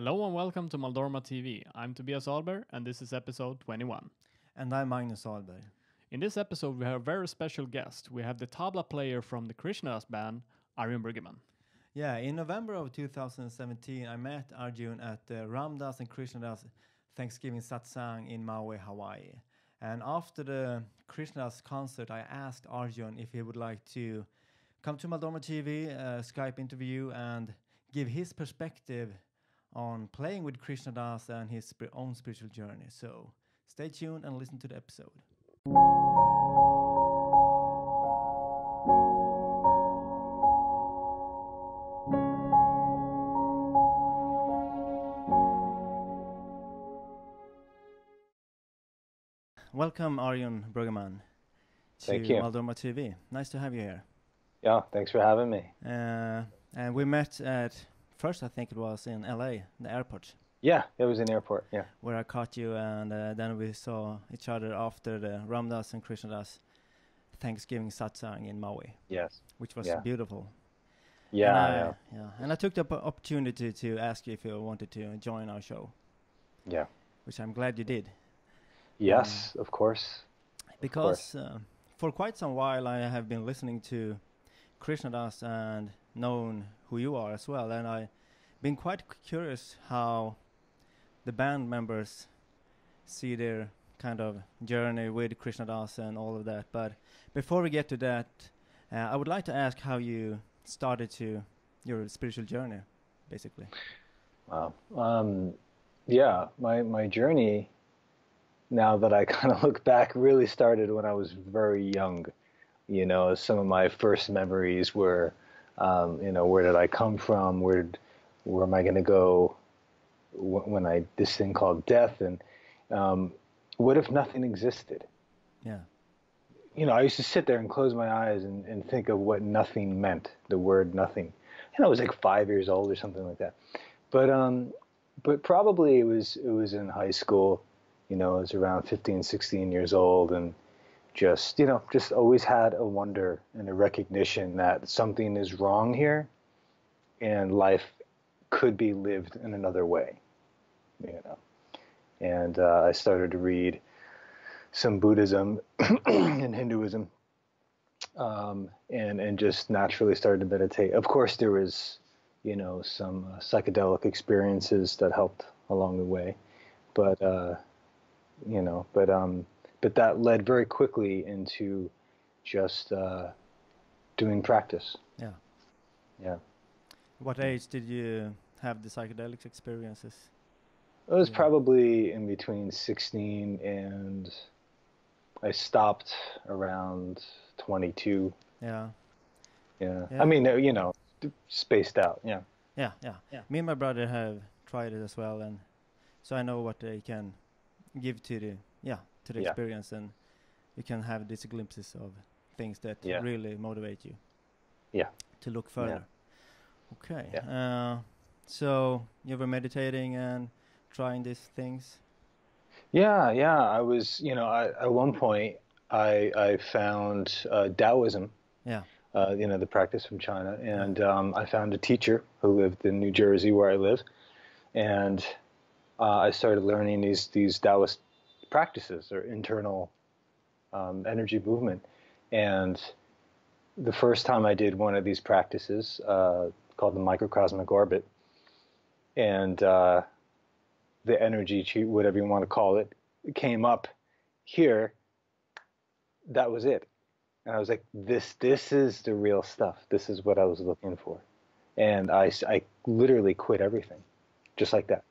Hello and welcome to Maldorma TV. I'm Tobias Alber and this is episode 21. And I'm Magnus Alberg. In this episode we have a very special guest. We have the Tabla player from the Krishna band, Arjun Bruggeman. Yeah, in November of 2017, I met Arjun at the Ramdas and Krishnadas Thanksgiving Satsang in Maui, Hawaii. And after the Krishnadas concert, I asked Arjun if he would like to come to Maldorma TV, Skype interview, and give his perspective on playing with Krishnadas and his own spiritual journey. So stay tuned and listen to the episode. Welcome, Arjun Bruggeman, to Thank you. Maldorma TV. Nice to have you here. Yeah, thanks for having me. And we met at first, I think it was in LA, the airport. Yeah, it was an airport, yeah. Where I caught you, and then we saw each other after the Ramdas and Krishnadas Thanksgiving Satsang in Maui. Yes. Which was Yeah. beautiful. Yeah, Yeah. And I took the opportunity to ask you if you wanted to join our show, yeah. which I'm glad you did. Yes, of course. Because for quite some while I have been listening to Krishnadas and known who you are as well, and I've been quite curious how the band members see their kind of journey with Krishnadas and all of that. But before we get to that, I would like to ask how you started to your spiritual journey, basically. Wow. Yeah, my journey, now that I kind of look back, really started when I was very young. You know, some of my first memories were, where did I come from? Where am I going to go when this thing called death? And what if nothing existed? Yeah. You know, I used to sit there and close my eyes and think of what nothing meant, the word nothing. And I was like 5 years old or something like that. But probably it was in high school. You know, I was around 15, 16 years old, and just always had a wonder and a recognition that something is wrong here and life could be lived in another way, you know. And I started to read some Buddhism and Hinduism, and just naturally started to meditate. Of course, there was, some psychedelic experiences that helped along the way, but that led very quickly into just doing practice. Yeah. Yeah. What age did you have the psychedelic experiences? It was probably in between 16 and I stopped around 22. Yeah. Yeah. Yeah. I mean, spaced out. Yeah. Yeah. Me and my brother have tried it as well, and so I know what they can give to the experience, and you can have these glimpses of things that really motivate you. Yeah. To look further. Yeah. Okay. Yeah. So you were meditating and trying these things. Yeah. I was, at one point I found Taoism. Yeah. The practice from China, and I found a teacher who lived in New Jersey, where I live, and I started learning these Taoist practices or internal energy movement. And the first time I did one of these practices, called the microcosmic orbit, and the energy, whatever you want to call it, came up here. That was it. And I was like, this is the real stuff. This is what I was looking for. And I literally quit everything, just like that.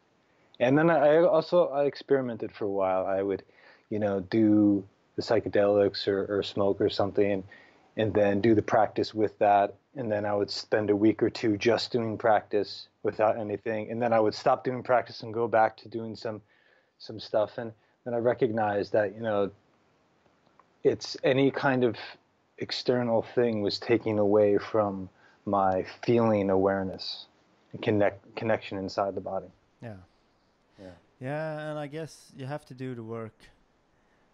And then I experimented for a while. I would, do the psychedelics or smoke or something, and then do the practice with that. And then I would spend a week or two just doing practice without anything. And then I would stop doing practice and go back to doing some stuff. And then I recognized that, it's any kind of external thing was taking away from my feeling awareness and connection inside the body. Yeah. Yeah, and I guess you have to do the work.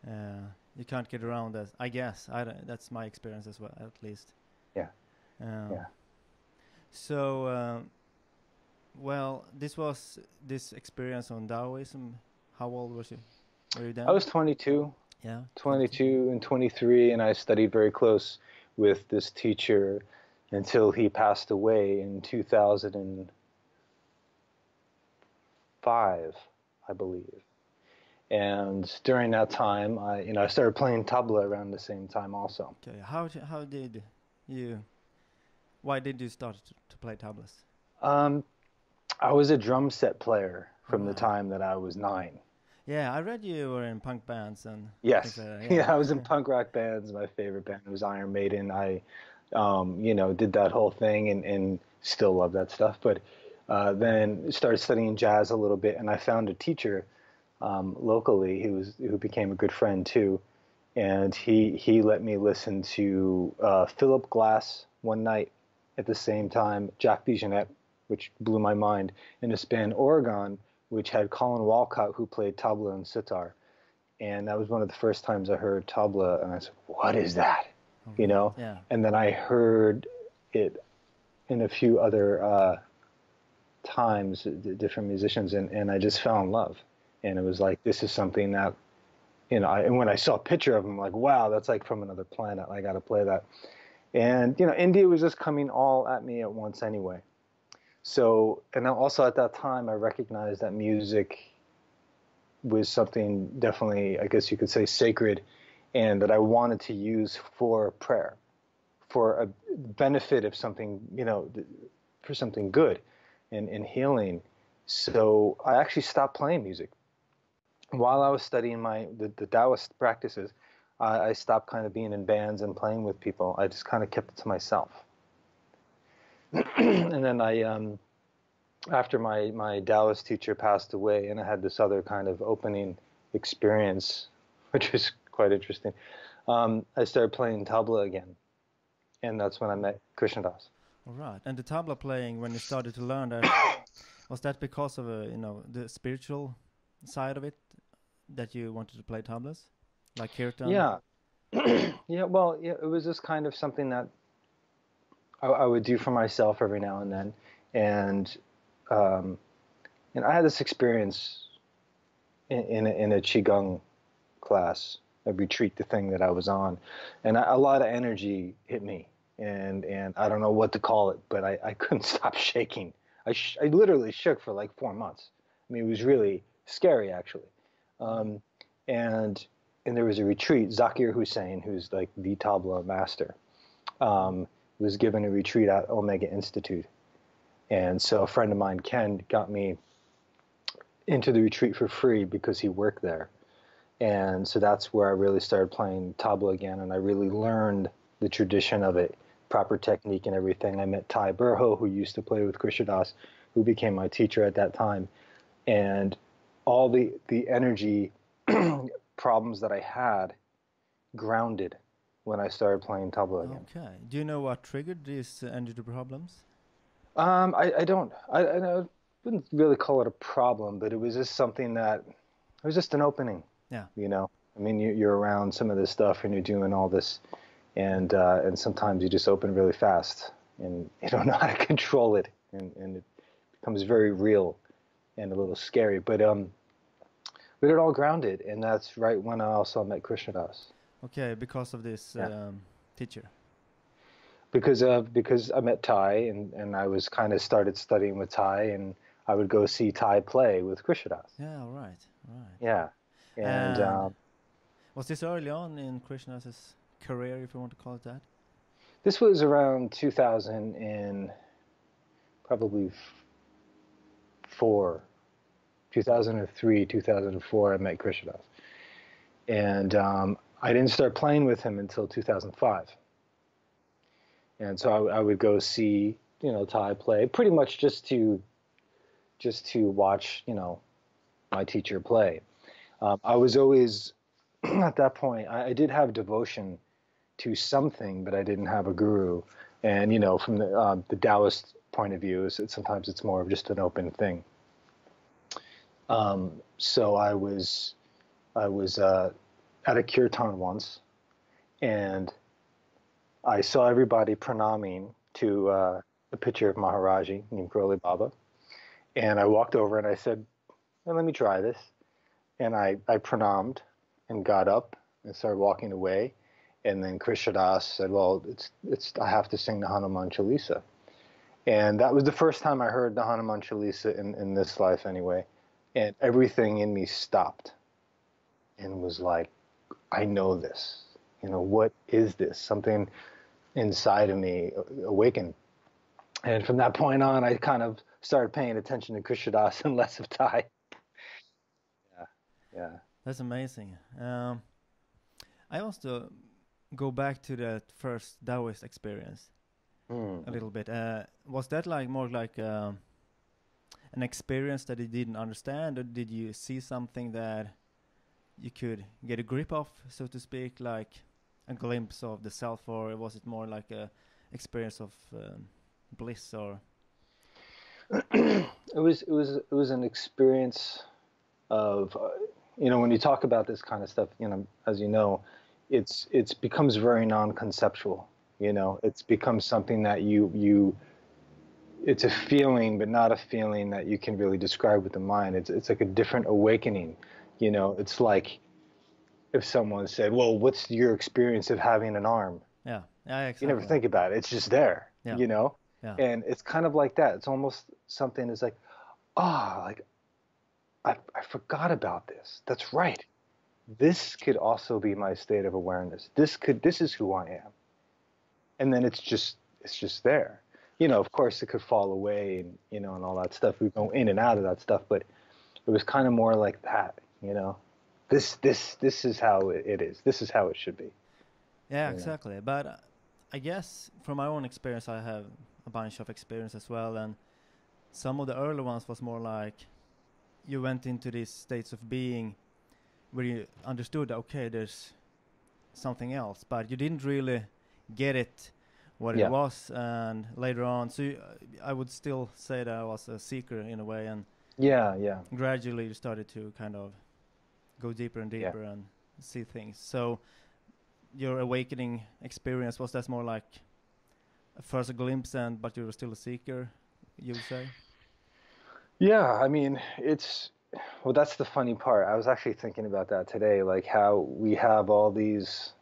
You can't get around that. I guess that's my experience as well, at least. Yeah. So Well, this experience on Taoism. How old was you? Were you then? I was 22, Yeah, 22 and 23, and I studied very close with this teacher until he passed away in 2005, I believe. And during that time, I started playing tabla around the same time also. Okay. How did you? Why did you start to play tablas? I was a drum set player from the Alright. time that I was 9. Yeah, I read you were in punk bands and Yes. things like that. Yeah, I was in punk rock bands. My favorite band was Iron Maiden. I, did that whole thing and still love that stuff. But then started studying jazz a little bit, and I found a teacher locally who became a good friend too, and he let me listen to Philip Glass one night at the same time Jack DeJohnette, which blew my mind, and this band Oregon, which had Colin Walcott, who played tabla and sitar. And that was one of the first times I heard tabla, and I said, "What is that?" Yeah. And then I heard it in a few other times, different musicians, and I just fell in love. And it was like, this is something that, and when I saw a picture of him, like, wow, that's like from another planet. I got to play that. And, India was just coming all at me at once anyway. So, and also at that time, I recognized that music was something definitely, I guess you could say, sacred, and that I wanted to use for prayer, for a benefit of something, for something good and healing. So I actually stopped playing music. While I was studying the Taoist practices, I stopped kind of being in bands and playing with people. I just kind of kept it to myself. And then after my Taoist teacher passed away, and I had this other kind of opening experience, which was quite interesting, I started playing tabla again, and that's when I met Krishna Das. All right. And the tabla playing, when you started to learn that, was that because of the spiritual side of it, that you wanted to play tablas, like Kirtan? Yeah. Yeah, well, yeah, it was just kind of something that I would do for myself every now and then. And I had this experience in a Qigong class, a retreat, the thing that I was on. And a lot of energy hit me. And I don't know what to call it, but I couldn't stop shaking. I literally shook for like 4 months. I mean, it was really scary, actually. And there was a retreat. Zakir Hussain, who's like the tabla master, was given a retreat at Omega Institute. And so a friend of mine, Ken, got me into the retreat for free because he worked there. And so that's where I really started playing tabla again, and I really learned the tradition of it, proper technique and everything. I met Thai Burho, who used to play with Krishna Das, who became my teacher at that time. And all the energy problems that I had grounded when I started playing tabla again. Okay. Do you know what triggered these energy problems? I don't. I wouldn't really call it a problem, but it was just something that, it was just an opening. Yeah. I mean, you're around some of this stuff and you're doing all this, and sometimes you just open really fast and you don't know how to control it, and it becomes very real and a little scary. But it all grounded, and that's right when I also met Krishna Das. Okay, because of this teacher. Because I met Thai, and I was kind of started studying with Thai, and I would go see Thai play with Krishna Das. Yeah, right. Yeah. And was this early on in Krishna's career, if you want to call it that? This was around 2000 and probably 2003, 2004, I met Krishna Das. And I didn't start playing with him until 2005. And so I would go see, Thai play, pretty much just to watch, my teacher play. I was always, at that point, I did have devotion to something, but I didn't have a guru. And, from the Taoist point of view, sometimes it's more of just an open thing. So I was at a Kirtan once, and I saw everybody pranaming to a picture of Maharajah, Neem Karoli Baba. And I walked over and I said, well, let me try this. And I pranamed and got up and started walking away. And then Krishna said, well, I have to sing the Hanuman Chalisa. And that was the first time I heard the Hanuman Chalisa in this life anyway. And everything in me stopped and was like, I know this. You know, what is this? Something inside of me awakened. And from that point on, I kind of started paying attention to Krishnadas and less of Thai. Yeah. That's amazing. I also go back to that first Taoist experience a little bit. Was that like more like an experience that you didn't understand, or did you see something that you could get a grip of, so to speak, like a glimpse of the self, or was it more like a experience of bliss? Or it was an experience of you know, when you talk about this kind of stuff, you know, as you know, it's becomes very non-conceptual. You know, it's become something that it's a feeling, but not a feeling that you can really describe with the mind. It's like a different awakening. You know, it's like if someone said, well, what's your experience of having an arm? yeah, exactly. You never think about it. It's just there, Yeah. you know? Yeah. And it's kind of like that. It's almost something that's like, like I forgot about this. That's right. This could also be my state of awareness. This is who I am. And then it's just there. You know, of course it could fall away and, you know, and all that stuff. We go in and out of that stuff, but it was kind of more like that, you know. This is how it is. This is how it should be. Yeah, exactly. But I guess from my own experience, I have a bunch of experience as well, and some of the early ones was more like you went into these states of being where you understood, okay, there's something else, but you didn't really get it what it was, and later on, so I would still say that I was a seeker in a way, and gradually you started to kind of go deeper and deeper and see things. So your awakening experience, was that more like first a glimpse, but you were still a seeker, you would say? Yeah, I mean, well, that's the funny part. I was actually thinking about that today, like how we have all these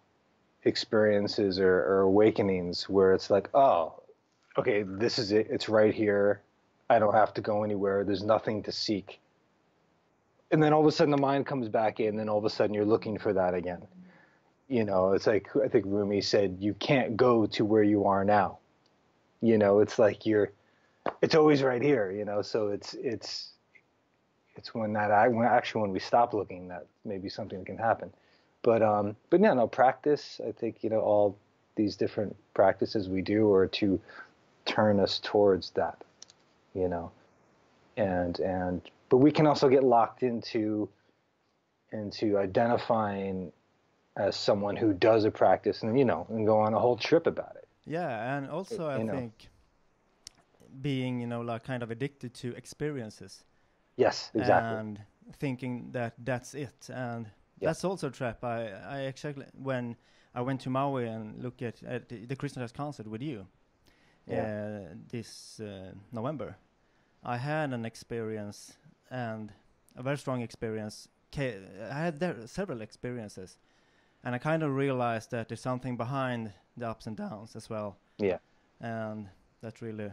experiences or awakenings where it's like, oh, okay, this is it. It's right here. I don't have to go anywhere. There's nothing to seek. And then all of a sudden the mind comes back in, and all of a sudden you're looking for that again. You know, it's like, I think Rumi said, you can't go to where you are now. You know, it's like it's always right here, you know, so it's when we stop looking that maybe something can happen. But yeah, no, practice, I think, you know, all these different practices we do are to turn us towards that, you know, but we can also get locked into identifying as someone who does a practice and, you know, and go on a whole trip about it. Yeah, and also I think being, you know, like kind of addicted to experiences. Yes, exactly. And thinking that that's it. And that's also a trap. I actually, when I went to Maui and looked at the Krishna concert with you this November, I had an experience, and a very strong experience. I had several experiences, and I kind of realized that there's something behind the ups and downs as well. Yeah. And that's really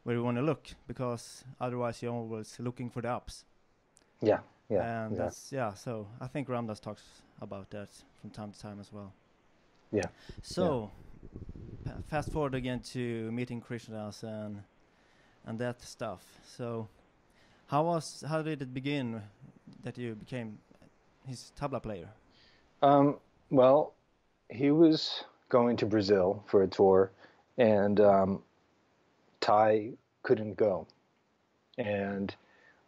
where you want to look, because otherwise you're always looking for the ups. Yeah. And that's, so I think Ram Dass talks about that from time to time as well. Yeah. So, fast forward again to meeting Krishnadas and that stuff. So, how did it begin that you became his tabla player? Well, he was going to Brazil for a tour, and Thai couldn't go, and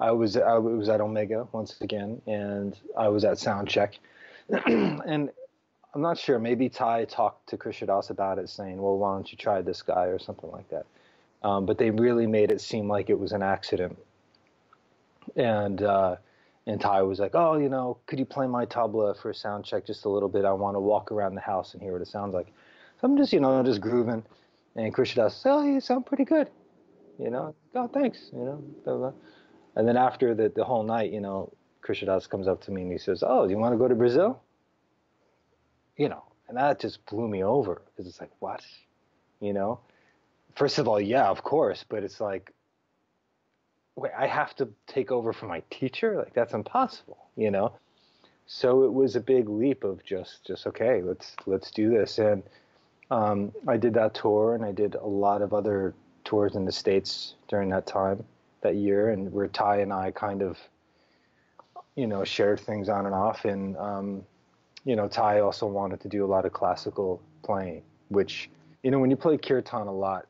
I was at Omega once again, and I was at sound check, and I'm not sure, maybe Thai talked to Krishnadas about it, saying, well, why don't you try this guy or something like that, but they really made it seem like it was an accident, and Thai was like, oh, you know, could you play my tabla for a sound check just a little bit? I want to walk around the house and hear what it sounds like. So I'm just, you know, just grooving, and Krishnadas said, oh, you sound pretty good. you know. Oh, thanks, you know. Blah, blah. And then after the whole night, you know, Krishna comes up to me and he says, "Oh, do you want to go to Brazil?" You know, and that just blew me over because it's like, what? You know, first of all, yeah, of course, but it's like, wait, I have to take over for my teacher? Like that's impossible, you know? So it was a big leap of just okay, let's do this. And I did that tour, and I did a lot of other tours in the States during that time, that year, and where Ty and I kind of, you know, shared things on and off. And you know, Ty also wanted to do a lot of classical playing, which, you know, when you play Kirtan a lot,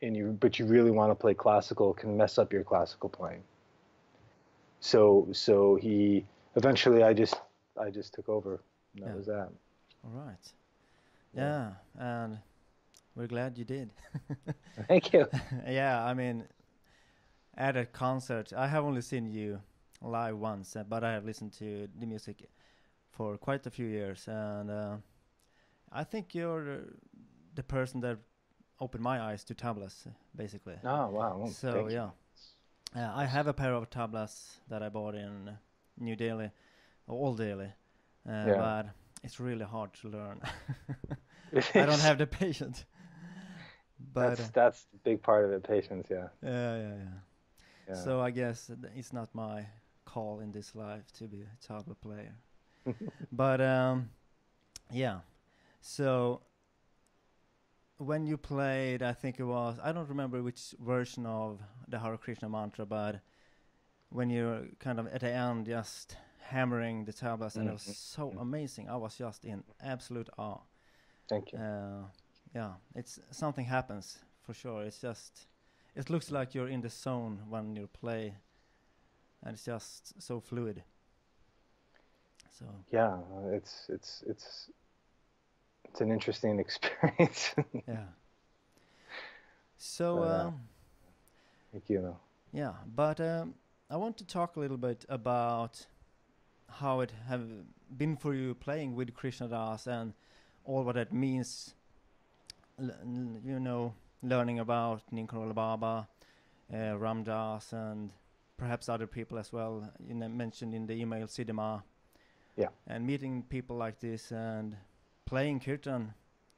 but you really want to play classical, can mess up your classical playing. So he eventually I just took over, and that was that. All right. Yeah, and we're glad you did. Thank you. Yeah, I mean, at a concert, I have only seen you live once, but I have listened to the music for quite a few years, and I think you're the person that opened my eyes to tablas, basically. Oh wow! So yeah, I have a pair of tablas that I bought in New Delhi, Old Delhi, but it's really hard to learn. I don't have the patience. But that's the big part of it, patience. Yeah. Yeah. So I guess it's not my call in this life to be a tabla player. But yeah. So when you played, I think it was, I don't remember which version of the Hare Krishna mantra, but when you're kind of at the end just hammering the tablas, and it was so amazing. I was just in absolute awe. Thank you. Yeah, it's something happens for sure. It's just, it looks like you're in the zone when you play, and it's just so fluid. So yeah, it's an interesting experience. Yeah. So thank you. Yeah, but I want to talk a little bit about how it have been for you playing with Krishna Das and all what that means. You know, learning about Neem Karoli Baba, Ram Das, and perhaps other people as well. You mentioned in the email Siddhi Ma. Yeah. And meeting people like this and playing Kirtan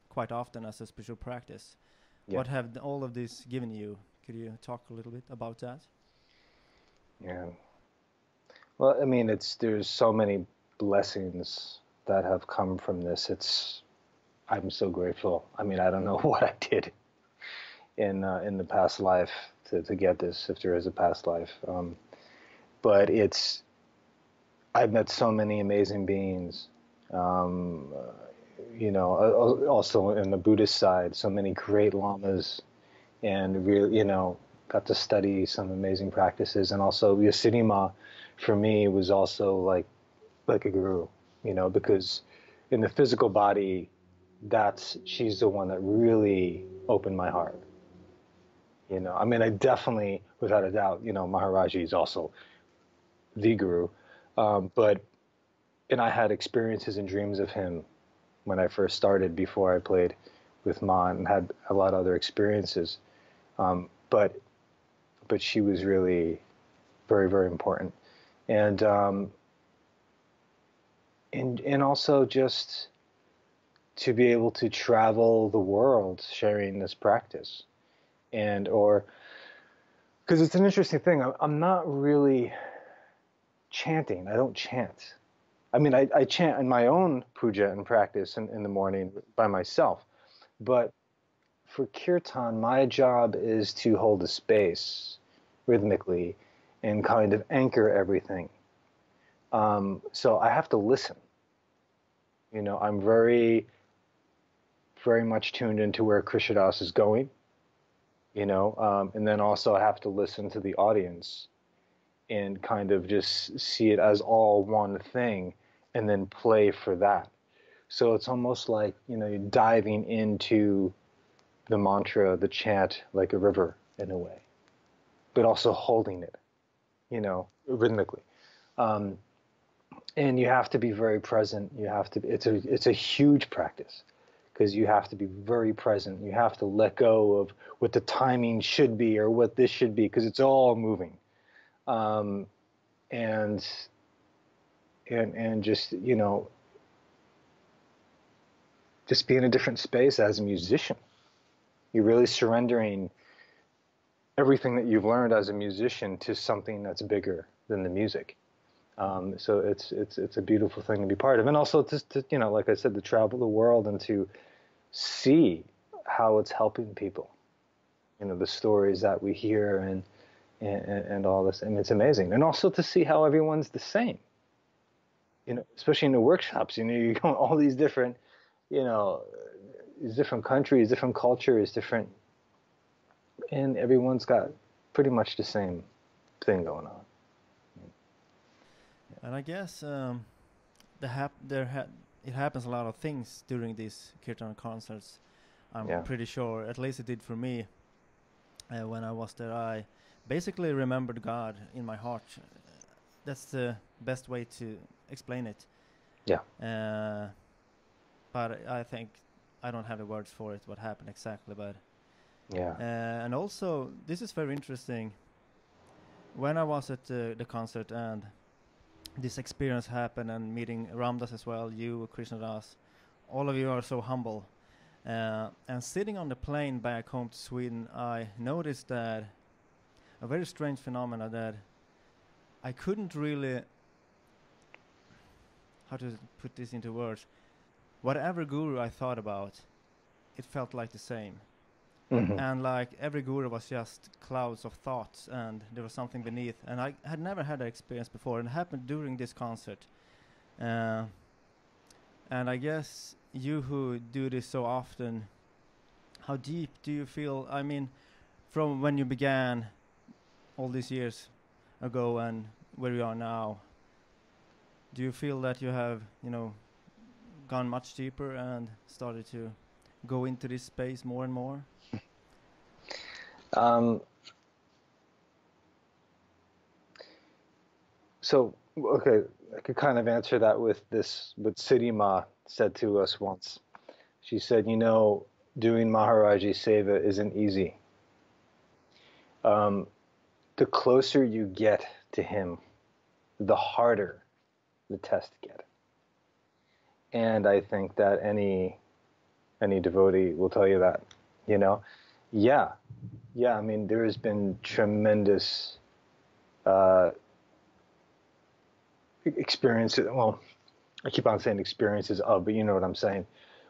quite often as a spiritual practice. Yeah. What have all of this given you? Could you talk a little bit about that? Yeah. Well, I mean, there's so many blessings that have come from this. I'm so grateful. I mean, I don't know what I did in the past life to get this, if there is a past life. But I've met so many amazing beings. You know, also in the Buddhist side, so many great lamas, and really, you know, got to study some amazing practices. And also, Siddhi Ma, for me, was also like a guru, you know, because in the physical body, she's the one that really opened my heart. You know, I mean, I definitely, without a doubt, you know, Maharajah is also the guru, and I had experiences and dreams of him when I first started, before I played with Ma, and had a lot of other experiences. But she was really very, very important. And also just to be able to travel the world sharing this practice, because it's an interesting thing. I'm not really chanting. I don't chant. I mean, I chant in my own puja and practice in the morning by myself. But for Kirtan, my job is to hold a space rhythmically and kind of anchor everything. So I have to listen. You know, I'm very, very much tuned into where Krishna Das is going, you know, and then also I have to listen to the audience and kind of just see it as all one thing, and then play for that. So it's almost like, you know, you're diving into the mantra, the chant, like a river in a way, but also holding it, you know, rhythmically. And you have to be very present. You have to. It's a huge practice, because you have to be very present. You have to let go of what the timing should be or what this should be, because it's all moving. And just, you know, just be in a different space as a musician. You're really surrendering everything that you've learned as a musician to something that's bigger than the music. So it's a beautiful thing to be part of, and also just to, you know, like I said, to travel the world and to see how it's helping people. You know, the stories that we hear and all this, and it's amazing. And also to see how everyone's the same. You know, especially in the workshops. You know, you go all these different, you know, these different countries, different cultures, different, and everyone's got pretty much the same thing going on. And I guess it happens a lot of things during these Kirtan concerts. I'm pretty sure, at least it did for me. When I was there, I basically remembered God in my heart. That's the best way to explain it. Yeah. But I think I don't have the words for it, what happened exactly. But yeah. And also, this is very interesting. When I was at the concert and this experience happened, and meeting Ramdas as well, you, Krishna Das, all of you are so humble. And sitting on the plane back home to Sweden, I noticed that a very strange phenomena that I couldn't really, how to put this into words, whatever guru I thought about, it felt like the same. Mm-hmm. And like every guru was just clouds of thoughts, and there was something beneath. And I had never had that experience before, and it happened during this concert. And I guess you who do this so often, how deep do you feel? I mean, from when you began all these years ago and where you are now, do you feel that you have, you know, gone much deeper and started to go into this space more and more? So, okay, I could kind of answer that with this, what Siddhi Ma said to us once. She said, you know, doing Maharajah Seva isn't easy. The closer you get to him, the harder the tests get. And I think that any devotee will tell you that, you know. Yeah, I mean, there has been tremendous experiences. Well, I keep on saying experiences of, but you know what I'm saying.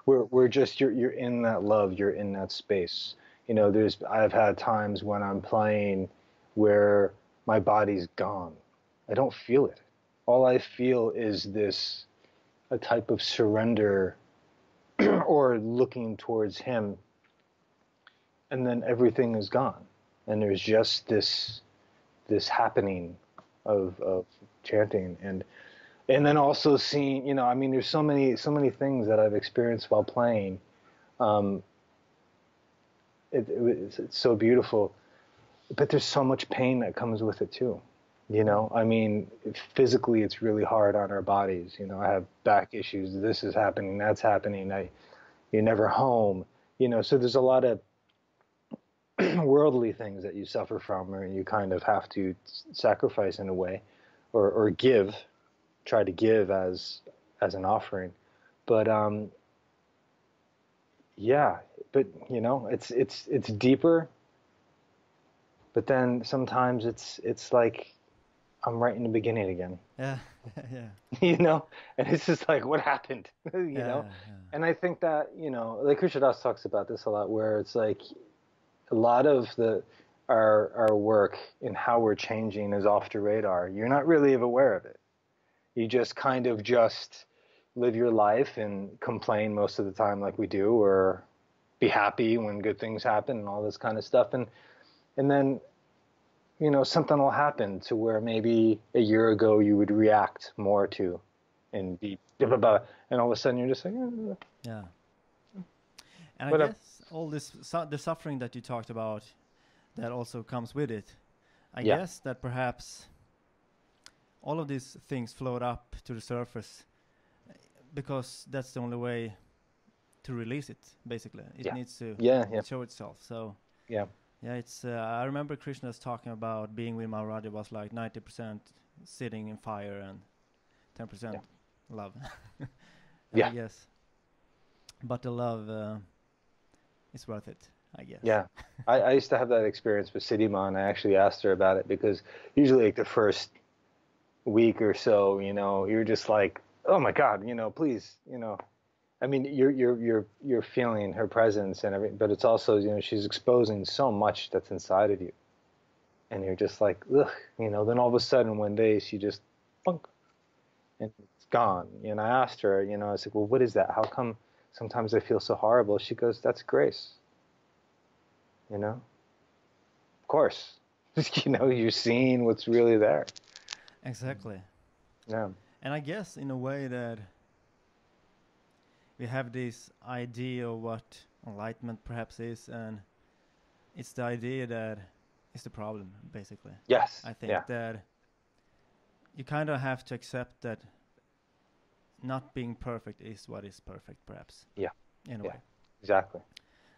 We're just, you're in that love, you're in that space. You know, I've had times when I'm playing where my body's gone. I don't feel it. All I feel is a type of surrender or looking towards him, and then everything is gone, and there's just this happening of chanting, and then also seeing, you know, I mean, there's so many things that I've experienced while playing. It's so beautiful, but there's so much pain that comes with it too. You know, I mean, physically it's really hard on our bodies. You know, I have back issues. This is happening. That's happening. You're never home. You know, so there's a lot of worldly things that you suffer from, or you kind of have to sacrifice in a way, or give, try to give as an offering. But yeah, but you know, it's deeper. But then sometimes it's like I'm right in the beginning again. Yeah, yeah. You know, and it's just like, what happened? you know, and I think that, you know, like Krishna Das talks about this a lot, where it's like a lot of our work and how we're changing is off the radar. You're not really aware of it. You just kind of just live your life and complain most of the time, like we do, or be happy when good things happen and all this kind of stuff, and then, you know, something will happen to where maybe a year ago you would react more to and be blah, blah, blah, and all of a sudden you're just like, yeah. And whatever. I guess all this, the suffering that you talked about, that also comes with it. I guess that perhaps all of these things float up to the surface because that's the only way to release it. Basically, it needs to show itself. So yeah, it's. I remember Krishna's talking about being with Maharajah was like 90% sitting in fire and 10% love. I guess, but the love is worth it, I guess. Yeah, I used to have that experience with Siddhi Ma, and I actually asked her about it because usually like the first week or so, you know, you're just like, oh my God, you know, please, you know, I mean, you're feeling her presence and everything, but it's also, you know, she's exposing so much that's inside of you, and you're just like, ugh, you know. Then all of a sudden one day she just, funk, and it's gone. And I asked her, you know, I said, well, what is that? How come sometimes I feel so horrible? She goes, that's grace. You know, of course, you know, you're seeing what's really there. Exactly. Yeah. And I guess in a way that we have this idea of what enlightenment perhaps is, and it's the idea that is the problem, basically. Yes. I think that you kind of have to accept that not being perfect is what is perfect, perhaps. Yeah. In a way. Exactly.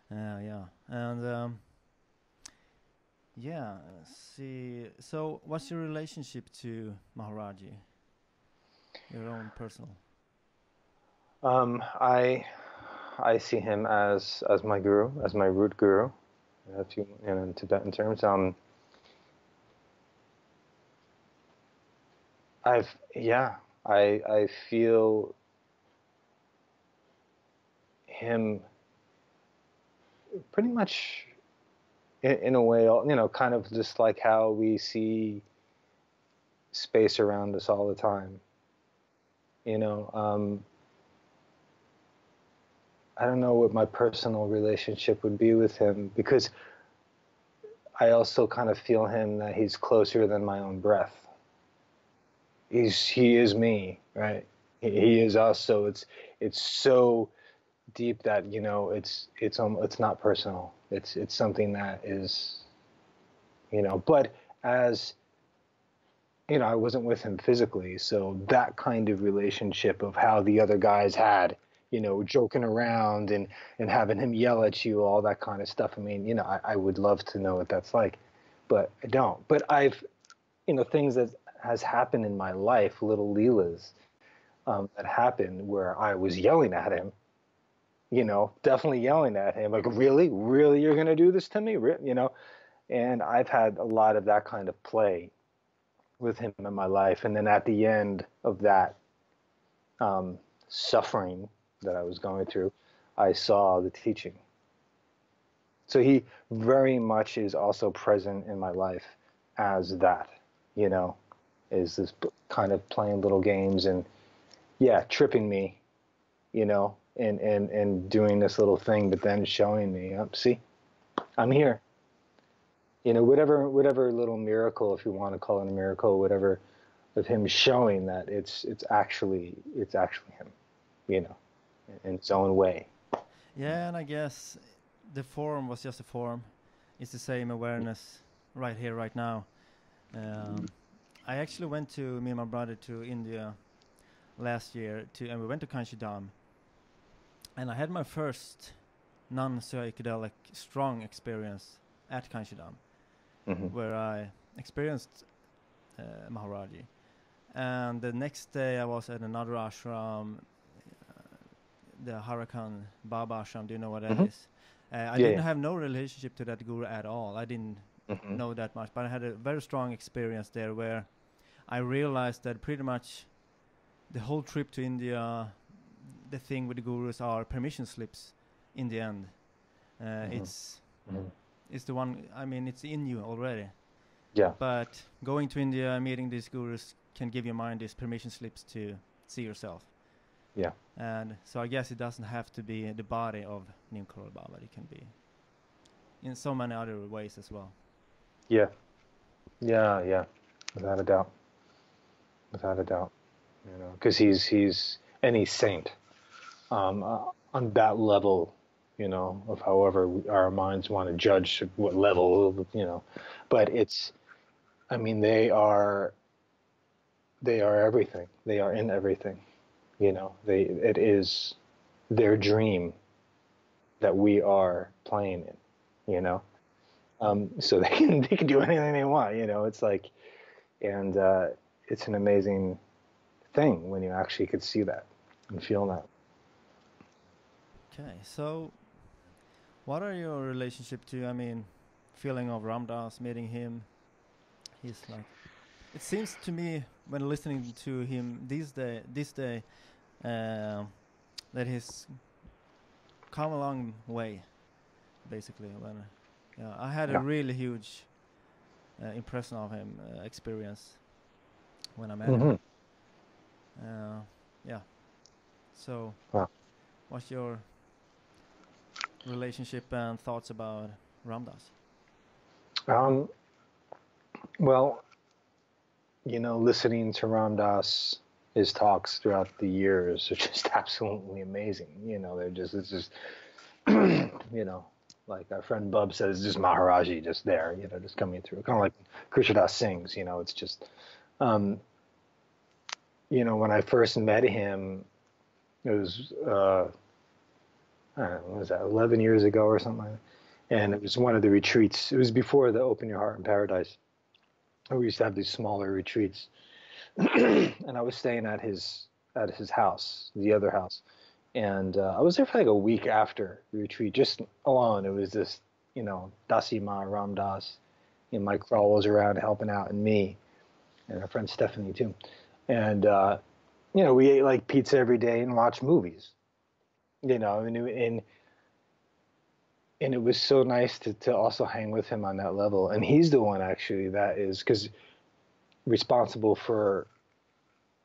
Yeah. And see. So, what's your relationship to Maharajah? Your own personal. I see him as my guru, as my root guru, if you know, in Tibetan terms. I feel him pretty much in a way, you know, kind of just like how we see space around us all the time. You know, I don't know what my personal relationship would be with him, because I also kind of feel him that he's closer than my own breath. He is me, right? He is us. So it's so deep that, you know, it's not personal. It's something that is, you know. But as you know, I wasn't with him physically, so that kind of relationship of how the other guys had, you know, joking around and having him yell at you, all that kind of stuff. I mean, you know, I would love to know what that's like, but I don't. But I've, you know, things that has happened in my life, little leelas that happened where I was yelling at him, you know, definitely yelling at him, like, really, you're going to do this to me, you know? And I've had a lot of that kind of play with him in my life. And then at the end of that suffering that I was going through, I saw the teaching. So he very much is also present in my life as that, you know, is this kind of playing little games and, tripping me, you know, and doing this little thing, but then showing me, see, I'm here. You know, whatever little miracle, if you want to call it a miracle, whatever, of him showing that it's actually him, you know, in its own way. Yeah, and I guess the form was just a form. It's the same awareness right here, right now. I actually went to, me and my brother, to India last year, and we went to Kanchidham. And I had my first non-psychedelic strong experience at Kanchidham, where I experienced Maharajah. And the next day I was at another ashram, the Harakan Baba ashram. Do you know what that is? I didn't have no relationship to that guru at all. I didn't know that much, but I had a very strong experience there where I realized that pretty much the whole trip to India, the thing with the gurus are permission slips in the end. It's the one, I mean, it's in you already. Yeah. But going to India, meeting these gurus can give your mind these permission slips to see yourself. Yeah. And so I guess it doesn't have to be the body of Neem Karoli Baba. It can be in so many other ways as well. Yeah. Yeah. Without a doubt. You know, because he's any saint on that level, you know, of however our minds want to judge what level, you know, but it's, I mean, they are everything. They are in everything, you know. It is their dream that we are playing in, you know. So they can do anything they want, you know. It's like, and it's an amazing thing when you actually could see that and feel that. Okay, so what are your relationship to, I mean, feeling of Ram Dass, meeting him? He's like, it seems to me when listening to him this day, that he's come a long way, basically. When I had a really huge impression of him, experience when I met him. Yeah. So, what's your relationship and thoughts about Ram Dass? Well, you know, listening to Ram Dass, his talks throughout the years are just absolutely amazing. You know, it's just, you know, like our friend Bub says, just Maharajah just there, you know, just coming through. Kind of like Krishna Das sings, you know, it's just, you know, when I first met him, it was, I don't know, what was that, 11 years ago or something like that. And it was one of the retreats. It was before the Open Your Heart in Paradise. We used to have these smaller retreats. And I was staying at his house, the other house. And I was there for like a week after the retreat, just alone. It was this, you know, Siddhi Ma, Ram Dass, and Mike Kroll was around helping out, and me, and our friend Stephanie too. And, you know, we ate like pizza every day and watched movies, you know, and it was so nice to also hang with him on that level. And he's the one actually that is responsible for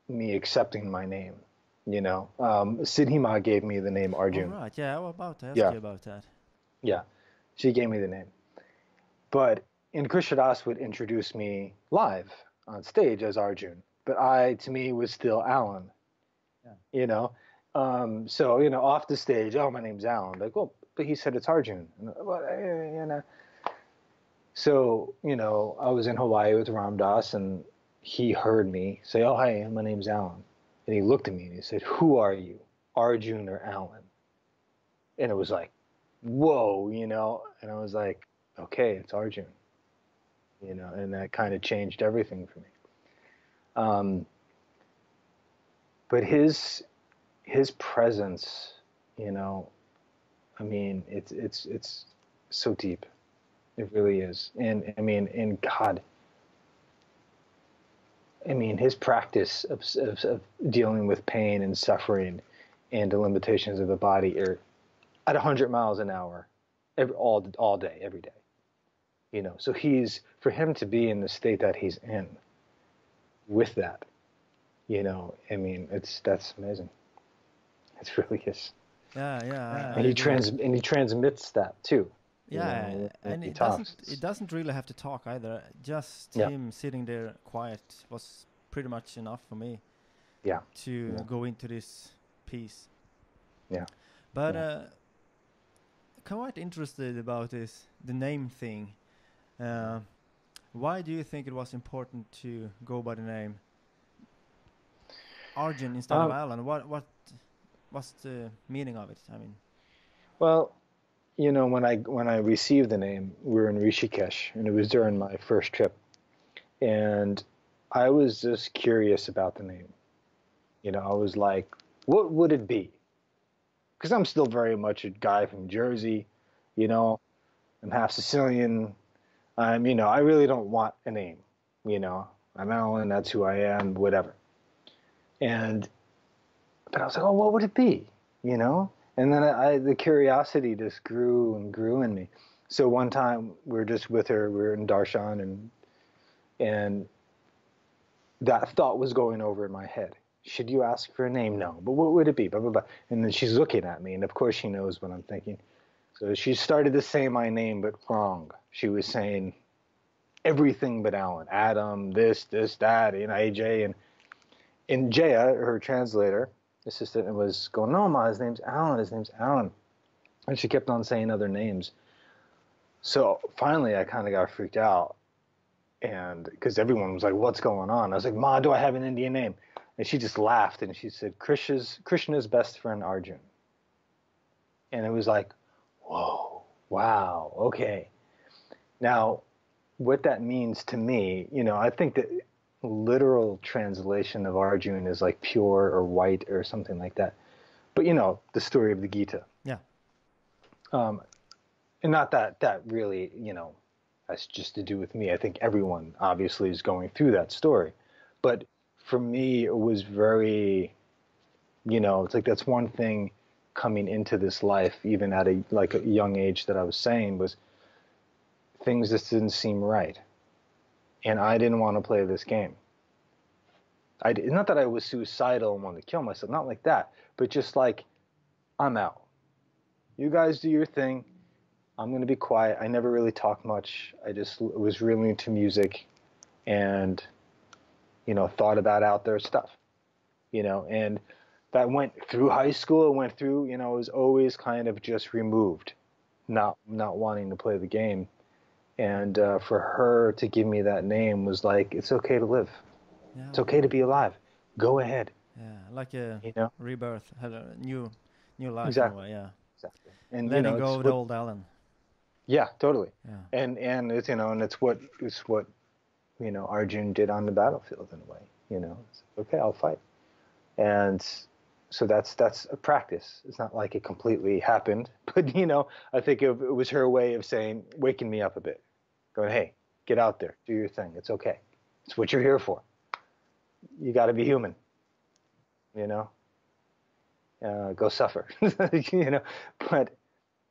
me accepting my name, you know. Siddhi Ma gave me the name Arjun. All right, yeah, I was about to ask you about that. Yeah, she gave me the name. But Krishna Das would introduce me live on stage as Arjun, but to me, was still Alan, you know. So, you know, off the stage, oh, my name's Alan. Like, well, but he said it's Arjun. You know. So, you know, I was in Hawaii with Ram Dass, and he heard me say, oh, hi, my name's Alan. And he looked at me and he said, who are you, Arjun or Alan? And it was like, whoa, you know. And I was like, okay, it's Arjun, you know. And that kind of changed everything for me. But his presence, you know, I mean, it's so deep. It really is. And I mean, in God, I mean, his practice of dealing with pain and suffering and the limitations of the body are at 100 miles an hour, all day, every day. You know, so for him to be in the state that he's in with that, you know, I mean, that's amazing. It really is. Yeah. And he transmits that too. Yeah, you know, and it doesn't really have to talk either. Just him sitting there quiet was pretty much enough for me. Yeah. To go into this piece. Yeah. But quite interested about the name thing. Why do you think it was important to go by the name Arjun instead of Alan? What's the meaning of it? I mean, well, you know, when I received the name, we were in Rishikesh, and it was during my first trip, and I was just curious about the name. You know, I was like, what would it be? Because I'm still very much a guy from Jersey, you know, I'm half Sicilian. You know, I really don't want a name, you know. I'm Alan, that's who I am, whatever. But I was like, oh, what would it be, you know? And then the curiosity just grew and grew in me. So one time we were just with her, we were in Darshan, and that thought was going over in my head. Should you ask for a name? No. But what would it be? Blah, blah, blah. And then she's looking at me, and of course she knows what I'm thinking. So she started to say my name, but wrong. She was saying everything but Alan. Adam, this, that, you know, AJ. And Jaya, her translator, assistant, was going, no, Ma, his name's Alan. And she kept on saying other names. So finally I kind of got freaked out. And because everyone was like, what's going on? I was like, Ma, do I have an Indian name? And she just laughed and she said, Krishna's best friend Arjun. And it was like, whoa, wow, okay. Now, what that means to me, I think that literal translation of Arjun is like pure or white or something like that. But the story of the Gita. Yeah. And not that really, has just to do with me. I think everyone obviously is going through that story. But for me, it was very, it's like that's one thing coming into this life, even at a young age that I was saying, was things just didn't seem right. And I didn't want to play this game. Not that I was suicidal and wanted to kill myself, not like that, but just like, I'm out. You guys do your thing. I'm going to be quiet. I never really talked much. I just was really into music and, thought about out there stuff, and that went through high school. It went through, it was always kind of just removed, not wanting to play the game. And for her to give me that name was like, it's okay to live. Yeah, it's okay to be alive. Go ahead. Yeah, like a rebirth, had a new life exactly. in a way. Yeah, exactly. And letting go of the old Alan. Yeah, totally. Yeah. And it's and it's what Arjun did on the battlefield in a way. It's okay, I'll fight. And so that's a practice. It's not like it completely happened, but I think it was her way of saying, waking me up a bit, going, hey, get out there, do your thing. It's okay. It's what you're here for. You got to be human. Go suffer. But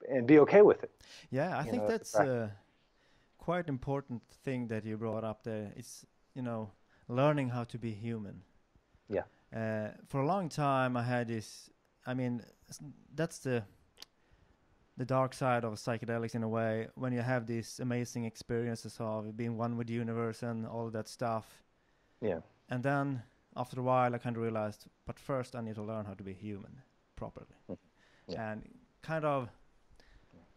and be okay with it. Yeah, I think that's a quite important thing that you brought up there. It's learning how to be human. Yeah. For a long time, I had this. I mean, that's the dark side of psychedelics in a way. When you have these amazing experiences of being one with the universe and all of that stuff. Yeah. And then after a while, I kind of realized, but first I need to learn how to be human properly, and kind of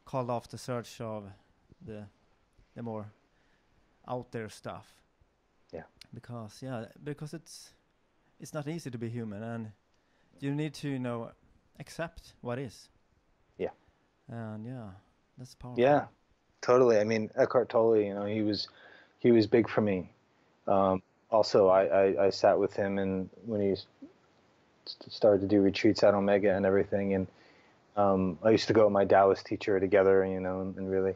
called off the search of the more out there stuff. Yeah. Because it's not easy to be human, and you need to accept what is. Yeah. And that's powerful. Yeah, totally. I mean, Eckhart Tolle, he was big for me. Also, I sat with him and when he started to do retreats at Omega and everything, and I used to go with my Taoist teacher together, and really,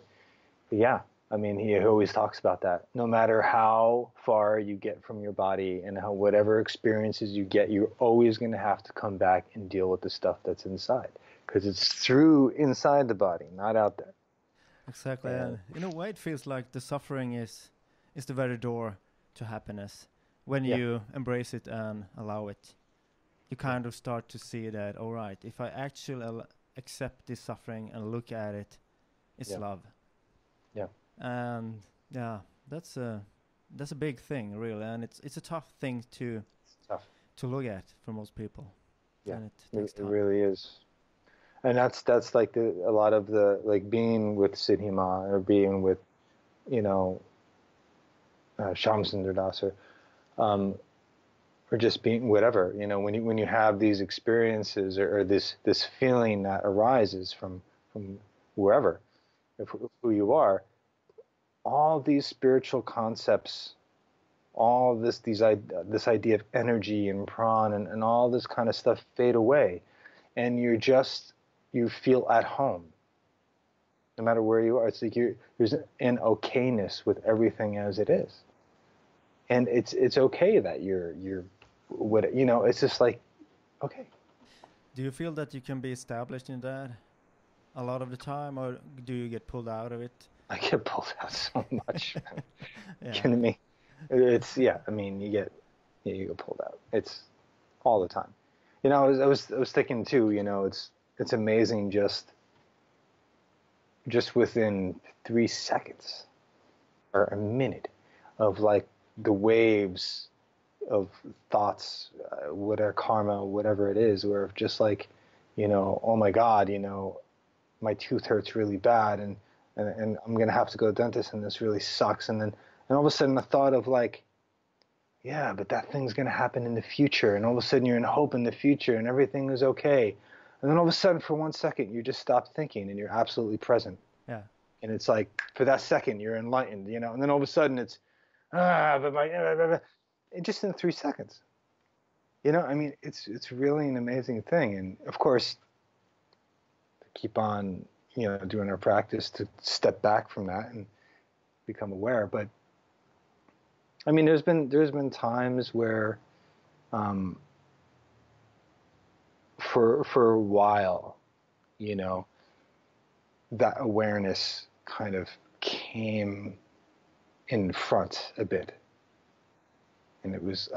but yeah, I mean, he always talks about that. No matter how far you get from your body and whatever experiences you get, you're always going to have to come back and deal with the stuff that's inside, because it's through inside the body, not out there. Exactly. And in a way, it feels like the suffering is the very door to happiness. When you embrace it and allow it, you kind of start to see that, all right, if I actually accept this suffering and look at it, it's love. Yeah. And that's a big thing, really, and it's a tough thing to look at for most people. Yeah, and it really is. And that's like a lot of the, like, being with Siddhi Ma or being with Shamsundar Das or just being whatever, when you have these experiences or this feeling that arises from wherever, who you are, all these spiritual concepts, all this idea of energy and prana and all this kind of stuff fade away, and you feel at home no matter where you are. It's like there's an okayness with everything as it is, and it's okay that you're what it's just like, okay. Do you feel that you can be established in that a lot of the time, or do you get pulled out of it? I get pulled out so much. Kidding me? It's I mean, you get pulled out. It's all the time. I was thinking too. It's amazing just within 3 seconds or a minute of like the waves of thoughts, whatever karma, whatever it is, where just like, oh my God, my tooth hurts really bad and I'm going to have to go to the dentist and this really sucks. And all of a sudden the thought of like, yeah, but that thing's going to happen in the future. And all of a sudden you're in hope in the future and everything is okay. And then all of a sudden, for 1 second, you just stop thinking and you're absolutely present. Yeah. And it's like, for that second, you're enlightened, you know, and then all of a sudden it's, just in 3 seconds. You know, I mean, it's really an amazing thing. And of course, keep on, you know, doing our practice to step back from that and become aware. But I mean, there's been times where, for a while, you know, that awareness kind of came in front a bit, and it was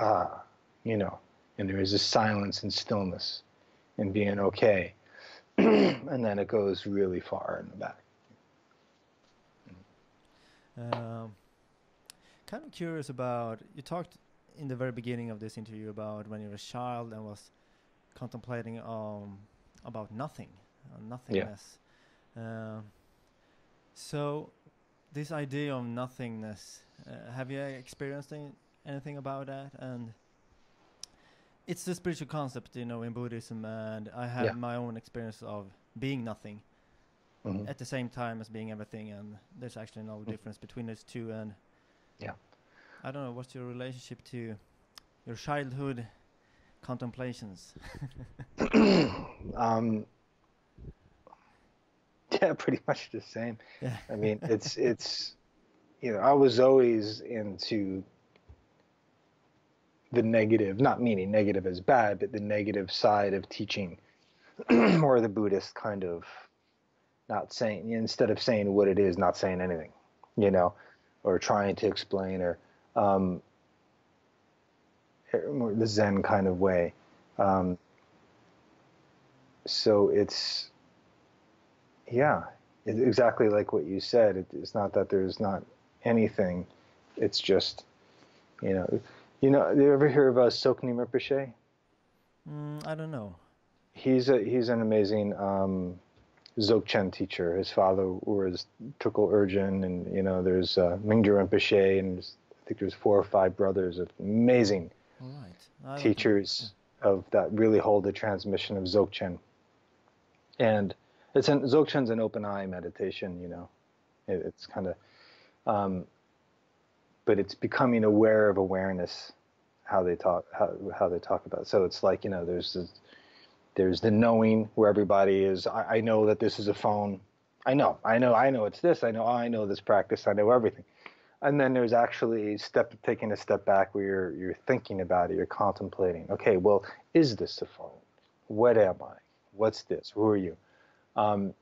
you know, and there was this silence and stillness and being okay, and then it goes really far in the back. Kind of curious about, you talked in the very beginning of this interview about when you were a child and was contemplating about nothingness. So this idea of nothingness, have you experienced anything about that? And it's a spiritual concept, you know, in Buddhism, and I have my own experience of being nothing at the same time as being everything, and there's actually no difference between those two. And I don't know, what's your relationship to your childhood contemplations? Yeah, pretty much the same. Yeah. I mean, it's you know, I was always into the negative, not meaning negative as bad, but the negative side of teaching, or the Buddhist kind of not saying, instead of saying what it is, not saying anything, you know, or trying to explain, or more the Zen kind of way. So it's, it's exactly like what you said. It's not that there's not anything. It's just, you know, do you ever hear of Neem Karoli? I don't know. He's an amazing Dzogchen teacher. His father was Tukul Arjun, and you know, there's Mingju Rinpoche, and I think there's 4 or 5 brothers of amazing teachers of that really hold the transmission of Dzogchen. And Dzogchen's an open eye meditation, you know. It's kind of, but it's becoming aware of awareness, how they talk about it. So it's like, you know, there's the knowing, where everybody is, I know that this is a phone. I know it's this. I know this practice. I know everything. And then there's actually taking a step back, where you're thinking about it, you're contemplating. Okay, well, is this a phone? What am I? What's this? Who are you? And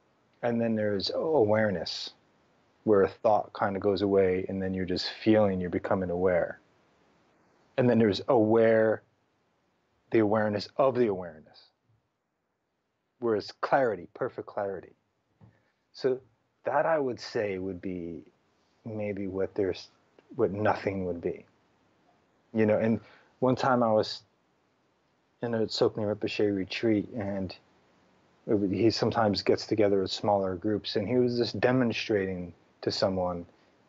then there's awareness, where a thought kind of goes away, and then you're just feeling, you're becoming aware. And then there's the awareness of the awareness, where it's clarity, perfect clarity. So that, I would say, would be maybe what nothing would be. You know, and one time I was in a Tsoknyi Rinpoche retreat, and he sometimes gets together with smaller groups, and he was just demonstrating to someone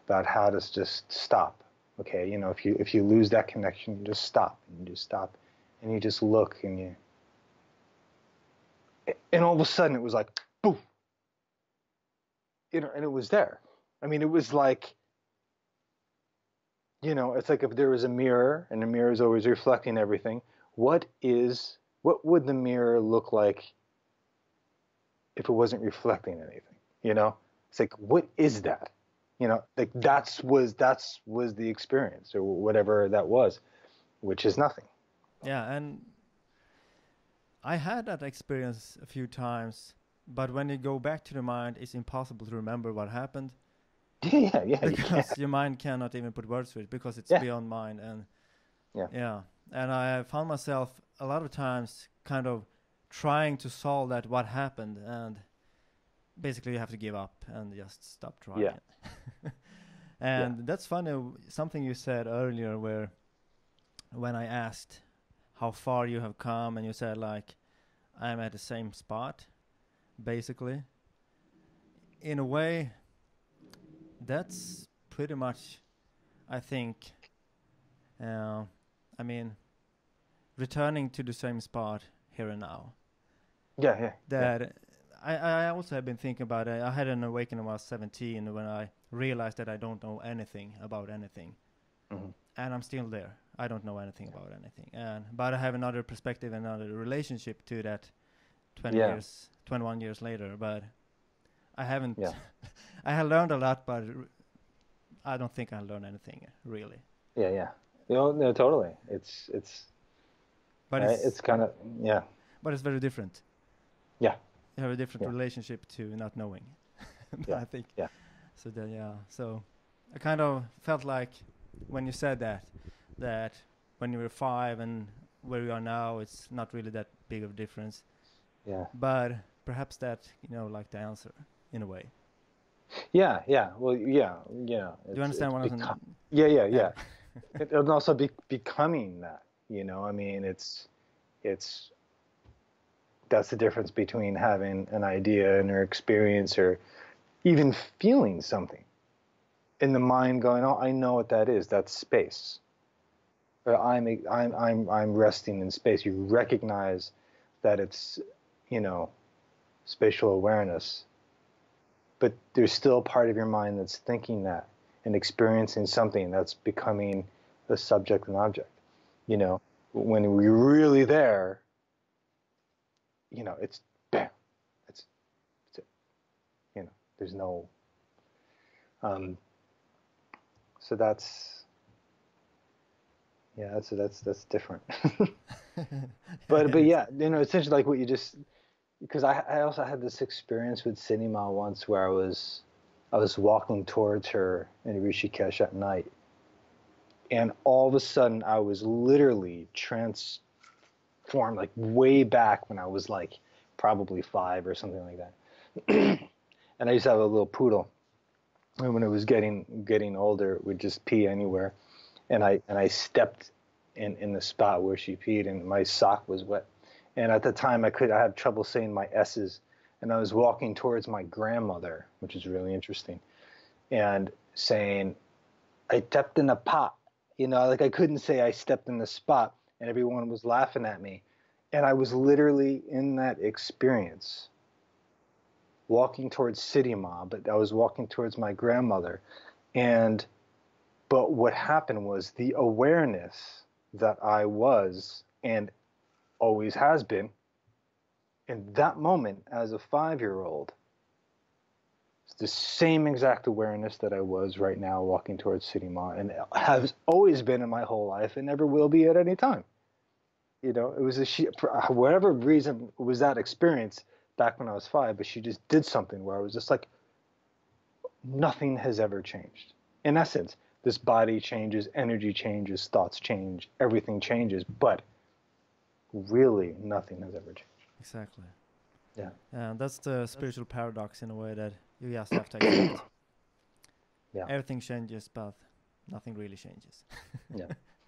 about how to just stop. Okay, you know, if you lose that connection, you just stop, and you just look, and all of a sudden it was like, boom, you know, and it was there. I mean, it was like, you know, it's like if there was a mirror, and the mirror is always reflecting everything. What would the mirror look like if it wasn't reflecting anything? You know, it's like, what is that? You know, like that was the experience, or whatever that was, which is nothing. Yeah, and I had that experience a few times, but when you go back to the mind, it's impossible to remember what happened. Yeah. Because your mind cannot even put words to it, because it's beyond mind. And and I found myself a lot of times kind of trying to solve that, what happened, and basically you have to give up and just stop trying. Yeah. And that's funny, something you said earlier, where when I asked how far you have come, and you said, like, I'm at the same spot, basically. In a way, that's pretty much, I think, I mean, returning to the same spot here and now. Yeah. that I also have been thinking about it. I had an awakening when I was 17 when I realized that I don't know anything about anything. Mm-hmm. And I'm still there. I don't know anything about anything. But I have another perspective, another relationship to that 21 years later. But I haven't, I have learned a lot, but I don't think I learned anything really. Yeah. No, totally. But it's kind of, But it's very different. Yeah. You have a different relationship to not knowing. I think. Yeah. So so I kind of felt like when you said that when you were 5 and where you are now, it's not really that big of a difference. Yeah. But perhaps that, like the answer in a way. Yeah. Well, yeah. Do you understand what I'm saying? Yeah. It'll also be becoming that, I mean, it's that's the difference between having an idea and or experience or even feeling something in the mind going, oh, I know what that is. That's space. Or I'm resting in space. You recognize that it's, spatial awareness, but there's still a part of your mind that's thinking that and experiencing something that's becoming a subject and object. When we're really there, it's bam, it's it. There's no. So that's different. but yeah, essentially like what you just, because I also had this experience with Siddhi Ma once where I was walking towards her in Rishikesh at night, and all of a sudden I was literally transformed, like way back when I was like probably 5 or something like that. And I used to have a little poodle, and when it was getting older, it would just pee anywhere, and I stepped in the spot where she peed, and my sock was wet. And at the time, I had trouble saying my S's, and I was walking towards my grandmother, which is really interesting, and saying, I stepped in a pot, like I couldn't say I stepped in the spot, and everyone was laughing at me. And I was literally in that experience, walking towards Siddhi Ma, but I was walking towards my grandmother. But what happened was the awareness that I was and always has been in that moment as a 5-year-old, it's the same exact awareness that I was right now walking towards Siddhi Ma, and has always been in my whole life and never will be at any time. It was for whatever reason, it was that experience back when I was 5, but she just did something where I was just like, nothing has ever changed. In essence, this body changes, energy changes, thoughts change, everything changes, but really nothing has ever changed. Exactly. Yeah. That's the spiritual paradox in a way that you just have to accept. Yeah. Everything changes, but nothing really changes.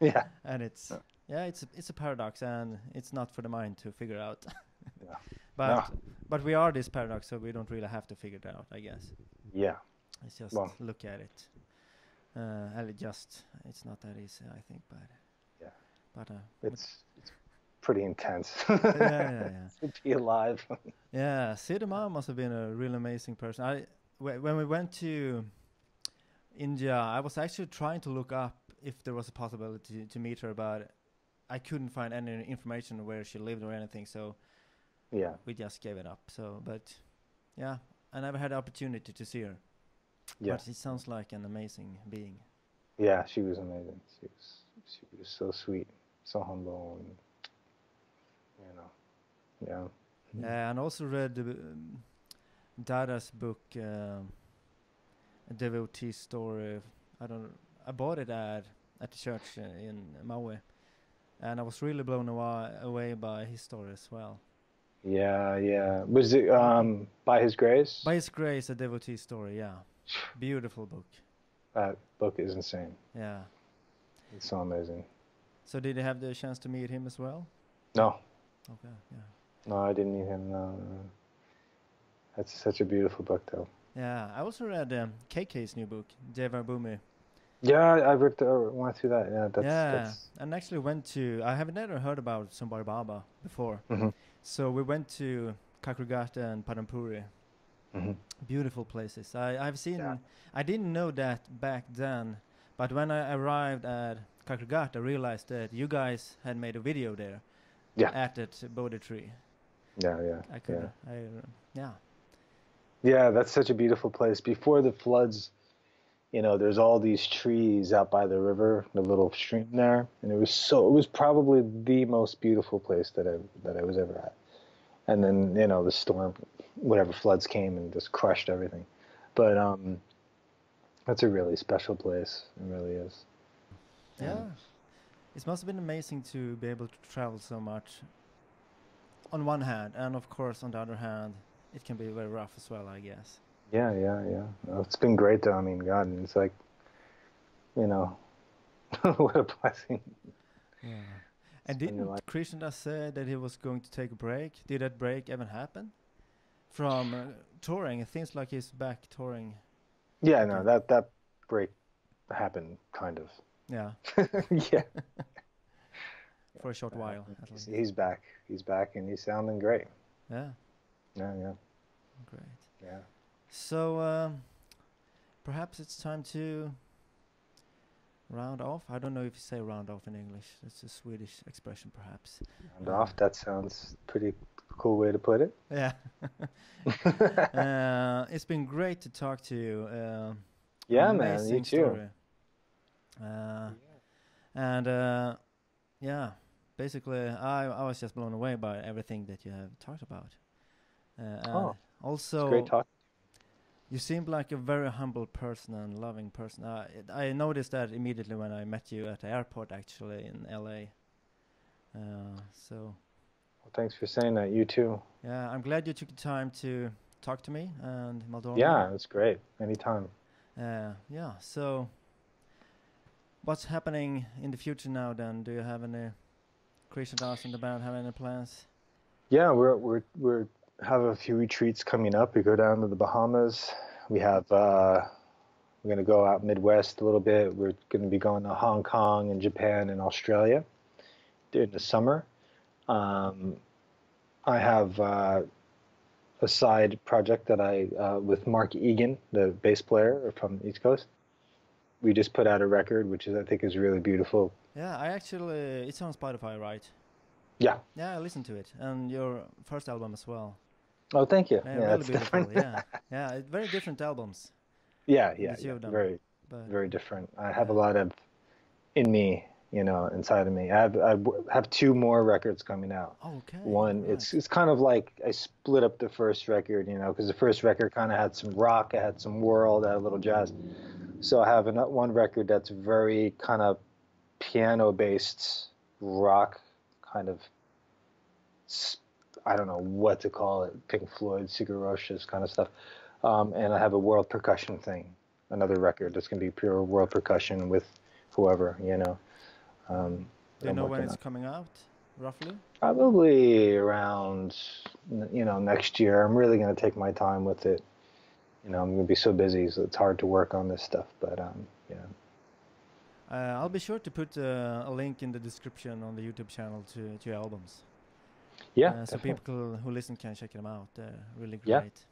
Yeah. And it's a paradox, and it's not for the mind to figure out. Yeah. But we are this paradox, so we don't really have to figure it out, I guess. Yeah. It's just look at it. It's not that easy, I think, but it's pretty intense. Yeah. To be alive. Yeah, Siddhi Ma must have been a real amazing person. When we went to India, I was actually trying to look up if there was a possibility to meet her, but I couldn't find any information where she lived or anything, so we just gave it up. So, but yeah, I never had the opportunity to see her. Yeah. But she sounds like an amazing being. Yeah, she was amazing. She was so sweet, so humble, and yeah. Yeah, and also read Dada's book, A Devotee Story. I bought it at the church in Maui, and I was really blown away by his story as well. Yeah. Was it By His Grace? By His Grace, A Devotee Story, yeah. Beautiful book. That book is insane. Yeah. It's so amazing. So did you have the chance to meet him as well? No. Okay, yeah. No, I didn't meet him. No. That's such a beautiful book, though. Yeah, I also read KK's new book, Deva Bhumi. Yeah, I went through that. Yeah, that's and actually I have never heard about Sundar Baba before. Mm-hmm. So we went to Kakrugata and Padampuri. Hmm. Beautiful places. I've seen. Yeah. I didn't know that back then, but when I arrived at Kakrugata, I realized that you guys had made a video there. Yeah. At that Bodhi tree. Yeah. I could. Yeah. Yeah. Yeah, that's such a beautiful place. Before the floods, there's all these trees out by the river, the little stream there, and it was probably the most beautiful place that I was ever at. And then, the storm, whatever floods came and just crushed everything. But that's a really special place. It really is. Yeah. It must have been amazing to be able to travel so much on one hand, and of course on the other hand, it can be very rough as well, I guess. Yeah. Well, it's been great though. I mean, God, it's like, what a blessing. Yeah. And didn't Krishna say that he was going to take a break? Did that break even happen? From touring? It seems like he's back touring. Yeah, again. no, that break happened kind of. Yeah. Yeah. For a short while, at least. He's back. He's back, and he's sounding great. Yeah. Yeah. Great. Yeah. So perhaps it's time to round off. I don't know if you say round off in English. It's a Swedish expression, perhaps. Round off. That sounds pretty cool way to put it. Yeah. It's been great to talk to you. Yeah, man. Amazing You too. story. And yeah, basically, I was just blown away by everything that you have talked about. And also, it's great talk. You seemed like a very humble person and loving person. I noticed that immediately when I met you at the airport, actually, in LA. So. Well, thanks for saying that. You too. Yeah, I'm glad you took the time to talk to me and Maldorma. Yeah, it's great. Anytime. Yeah. So, what's happening in the future now? Then, do you have any Krishna Das in the band? Have any plans? Yeah, we're have a few retreats coming up. We go down to the Bahamas. We have we're gonna go out Midwest a little bit. We're gonna be going to Hong Kong and Japan and Australia in the summer. I have a side project that with Mark Egan, the bass player from the East Coast. We just put out a record, which I think is really beautiful. Yeah, I actually it's on Spotify, right? Yeah. Yeah, I listened to it, and your first album as well. Oh, thank you. Yeah, Yeah, really it's beautiful. different. Yeah, very different albums. Yeah, that you've done, very, but very different. I have a lot of in me, inside of me. I have two more records coming out. Okay. One, right. it's kind of like I split up the first record, because the first record kind of had some rock, it had some world, it had a little jazz. So I have one record that's very kind of piano-based rock, kind of, I don't know what to call it, Pink Floyd, Sigur Rós kind of stuff. And I have a world percussion thing, another record that's going to be pure world percussion with whoever, Do you know when it's coming out, roughly? Probably around, next year. I'm really going to take my time with it. I'm going to be so busy, so it's hard to work on this stuff, but yeah. I'll be sure to put a link in the description on the YouTube channel to your albums. Yeah, so people who listen can check them out. They're really great.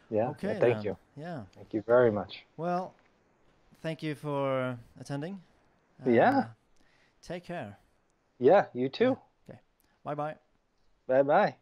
Yeah. Yeah. Okay. Yeah, thank you. Yeah. Thank you very much. Well, thank you for attending. Yeah. Take care. Yeah, you too. Yeah. Okay. Bye-bye. Bye-bye.